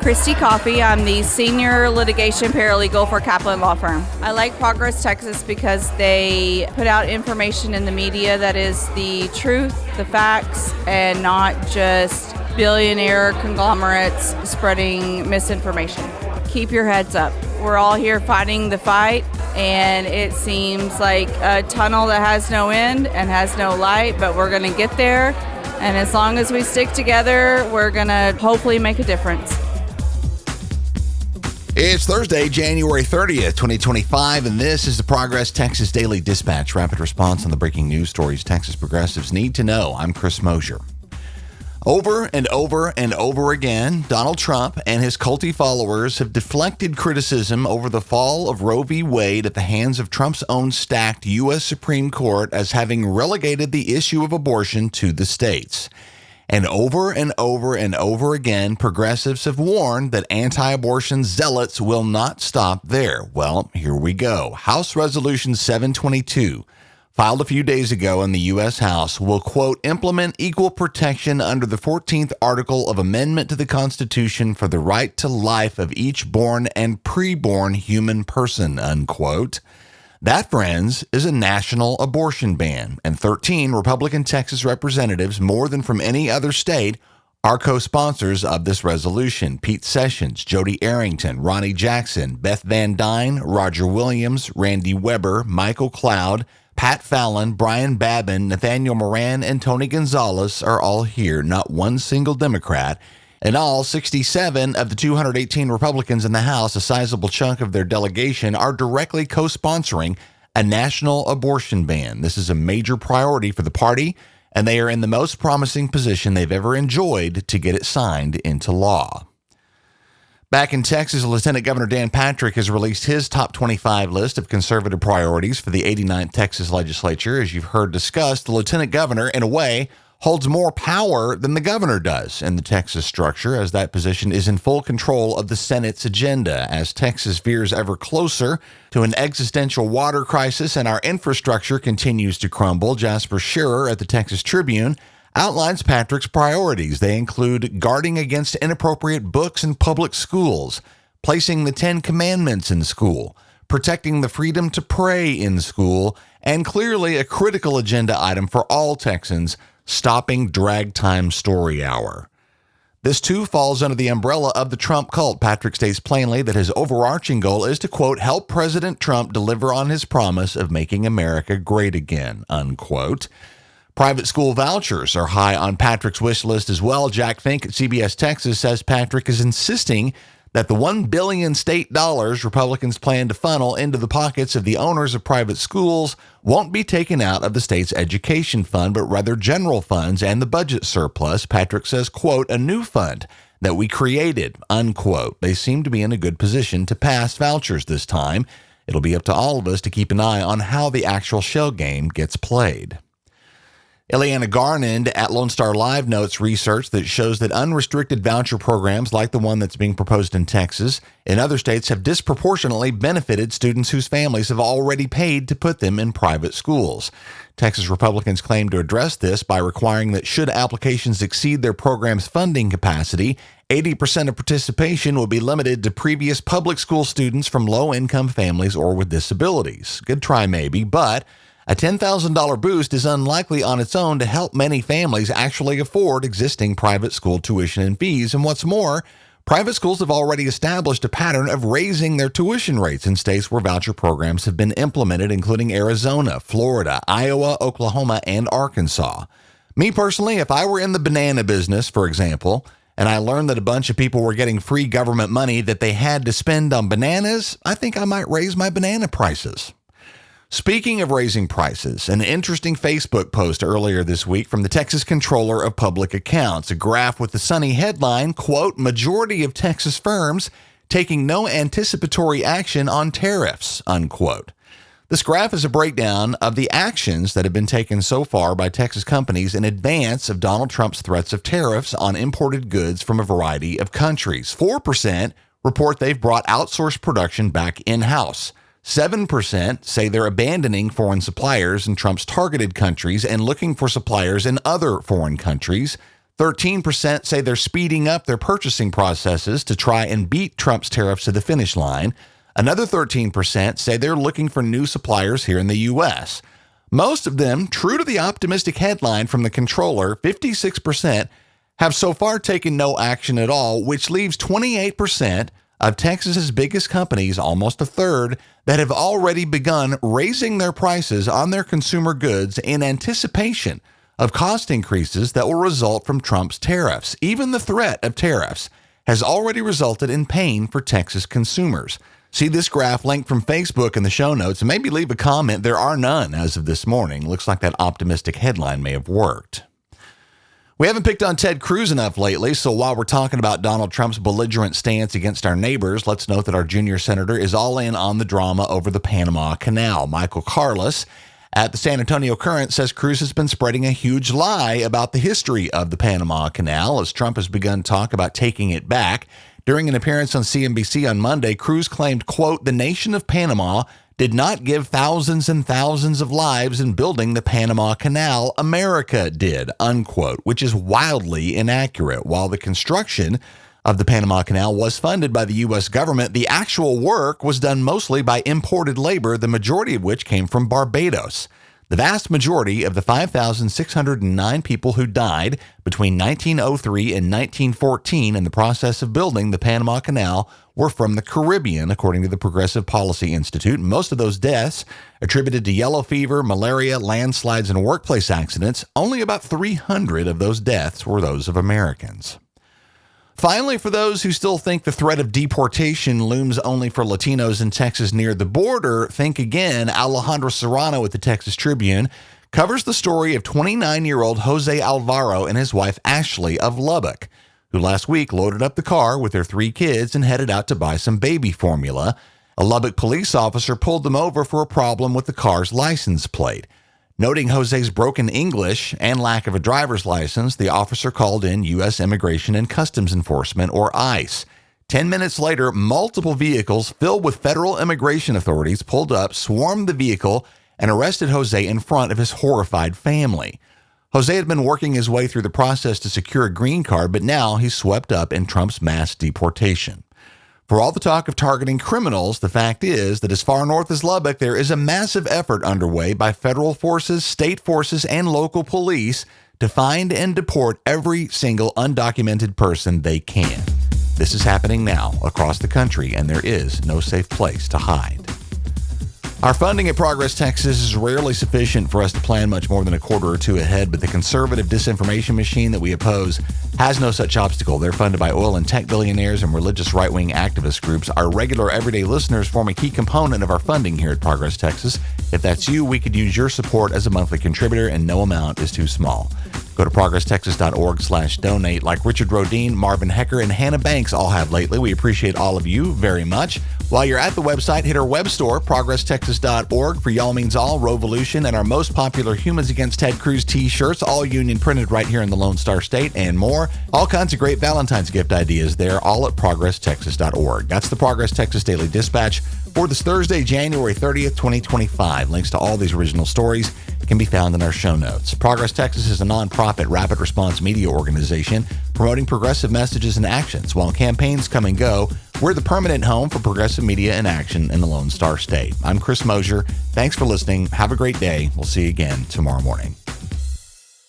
Christy Coffey. I'm the senior litigation paralegal for Kaplan Law Firm. I like Progress Texas because they put out information in the media that is the truth, the facts, and not just billionaire conglomerates spreading misinformation. Keep your heads up. We're all here fighting the fight, and it seems like a tunnel that has no end and has no light, but we're going to get there. And as long as we stick together, we're going to hopefully make a difference. It's Thursday, January 30th, 2025, and this is the Progress Texas Daily Dispatch, rapid response on the breaking news stories Texas progressives need to know. I'm Chris Mosier. Over and over and over again, Donald Trump and his culty followers have deflected criticism over the fall of Roe v. Wade at the hands of Trump's own stacked U.S. Supreme Court as having relegated the issue of abortion to the states. And over and over and over again, progressives have warned that anti-abortion zealots will not stop there. Well, here we go. House Resolution 722, filed a few days ago in the U.S. House, will, quote, implement equal protection under the 14th article of amendment to the Constitution for the right to life of each born and preborn human person, unquote. That, friends, is a national abortion ban, and 13 Republican Texas representatives, more than from any other state, are co-sponsors of this resolution. Pete Sessions, Jody Arrington, Ronnie Jackson, Beth Van Dyne, Roger Williams, Randy Weber, Michael Cloud, Pat Fallon, Brian Babin, Nathaniel Moran, and Tony Gonzalez are all here, not one single Democrat. In all, 67 of the 218 Republicans in the House, a sizable chunk of their delegation, are directly co-sponsoring a national abortion ban. This is a major priority for the party, and they are in the most promising position they've ever enjoyed to get it signed into law. Back in Texas, Lieutenant Governor Dan Patrick has released his top 25 list of conservative priorities for the 89th Texas legislature. As you've heard discussed, the lieutenant governor, in a way, holds more power than the governor does in the Texas structure, as that position is in full control of the Senate's agenda. As Texas veers ever closer to an existential water crisis and our infrastructure continues to crumble, Jasper Scherer at the Texas Tribune outlines Patrick's priorities. They include guarding against inappropriate books in public schools, placing the 10 Commandments in school, protecting the freedom to pray in school, and clearly a critical agenda item for all Texans, stopping drag time story hour. This too falls under the umbrella of the Trump cult. Patrick states plainly that his overarching goal is to, quote, help President Trump deliver on his promise of making America great again, unquote. Private school vouchers are high on Patrick's wish list as well. Jack Fink at CBS Texas says Patrick is insisting that the $1 billion state dollars Republicans plan to funnel into the pockets of the owners of private schools won't be taken out of the state's education fund, but rather general funds and the budget surplus. Patrick says, quote, a new fund that we created, unquote. They seem to be in a good position to pass vouchers this time. It'll be up to all of us to keep an eye on how the actual shell game gets played. Ileana Garnand at Lone Star Live notes research that shows that unrestricted voucher programs like the one that's being proposed in Texas and other states have disproportionately benefited students whose families have already paid to put them in private schools. Texas Republicans claim to address this by requiring that should applications exceed their program's funding capacity, 80% of participation will be limited to previous public school students from low-income families or with disabilities. Good try maybe, but a $10,000 boost is unlikely on its own to help many families actually afford existing private school tuition and fees. And what's more, private schools have already established a pattern of raising their tuition rates in states where voucher programs have been implemented, including Arizona, Florida, Iowa, Oklahoma, and Arkansas. Me personally, if I were in the banana business, for example, and I learned that a bunch of people were getting free government money that they had to spend on bananas, I think I might raise my banana prices. Speaking of raising prices, an interesting Facebook post earlier this week from the Texas Controller of Public Accounts, a graph with the sunny headline, quote, majority of Texas firms taking no anticipatory action on tariffs, unquote. This graph is a breakdown of the actions that have been taken so far by Texas companies in advance of Donald Trump's threats of tariffs on imported goods from a variety of countries. 4% report they've brought outsourced production back in-house. 7% say they're abandoning foreign suppliers in Trump's targeted countries and looking for suppliers in other foreign countries. 13% say they're speeding up their purchasing processes to try and beat Trump's tariffs to the finish line. Another 13% say they're looking for new suppliers here in the U.S. Most of them, true to the optimistic headline from the controller, 56%, have so far taken no action at all, which leaves 28% of Texas's biggest companies, almost a third, that have already begun raising their prices on their consumer goods in anticipation of cost increases that will result from Trump's tariffs. Even the threat of tariffs has already resulted in pain for Texas consumers. See this graph linked from Facebook in the show notes, and maybe leave a comment. There are none as of this morning. Looks like that optimistic headline may have worked. We haven't picked on Ted Cruz enough lately, so while we're talking about Donald Trump's belligerent stance against our neighbors, let's note that our junior senator is all in on the drama over the Panama Canal. Michael Carlos at the San Antonio Current says Cruz has been spreading a huge lie about the history of the Panama Canal as Trump has begun talk about taking it back. During an appearance on CNBC on Monday, Cruz claimed, quote, "The nation of Panama did not give thousands and thousands of lives in building the Panama Canal. America did," unquote, which is wildly inaccurate. While the construction of the Panama Canal was funded by the U.S. government, the actual work was done mostly by imported labor, the majority of which came from Barbados. The vast majority of the 5,609 people who died between 1903 and 1914 in the process of building the Panama Canal were from the Caribbean, according to the Progressive Policy Institute. Most of those deaths attributed to yellow fever, malaria, landslides, and workplace accidents. Only about 300 of those deaths were those of Americans. Finally, for those who still think the threat of deportation looms only for Latinos in Texas near the border, think again. Alejandro Serrano at the Texas Tribune covers the story of 29-year-old Jose Alvaro and his wife Ashley of Lubbock, who last week loaded up the car with their 3 kids and headed out to buy some baby formula. A Lubbock police officer pulled them over for a problem with the car's license plate. Noting Jose's broken English and lack of a driver's license, the officer called in U.S. Immigration and Customs Enforcement, or ICE. 10 minutes later, multiple vehicles filled with federal immigration authorities pulled up, swarmed the vehicle, and arrested Jose in front of his horrified family. Jose had been working his way through the process to secure a green card, but now he's swept up in Trump's mass deportation. For all the talk of targeting criminals, the fact is that as far north as Lubbock, there is a massive effort underway by federal forces, state forces, and local police to find and deport every single undocumented person they can. This is happening now across the country, and there is no safe place to hide. Our funding at Progress Texas is rarely sufficient for us to plan much more than a quarter or two ahead, but the conservative disinformation machine that we oppose has no such obstacle. They're funded by oil and tech billionaires and religious right-wing activist groups. Our regular everyday listeners form a key component of our funding here at Progress Texas. If that's you, we could use your support as a monthly contributor, and no amount is too small. Go to progresstexas.org/donate like Richard Rodine, Marvin Hecker, and Hannah Banks all have lately. We appreciate all of you very much. While you're at the website, hit our web store, progresstexas.org, for Y'all Means All, Revolution, and our most popular Humans Against Ted Cruz t-shirts, all union printed right here in the Lone Star State, and more. All kinds of great Valentine's gift ideas there, all at progresstexas.org. That's the Progress Texas Daily Dispatch for this Thursday, January 30th, 2025. Links to all these original stories can be found in our show notes. Progress Texas is a nonprofit rapid response media organization promoting progressive messages and actions. While campaigns come and go, we're the permanent home for progressive media and action in the Lone Star State. I'm Chris Mosier. Thanks for listening. Have a great day. We'll see you again tomorrow morning.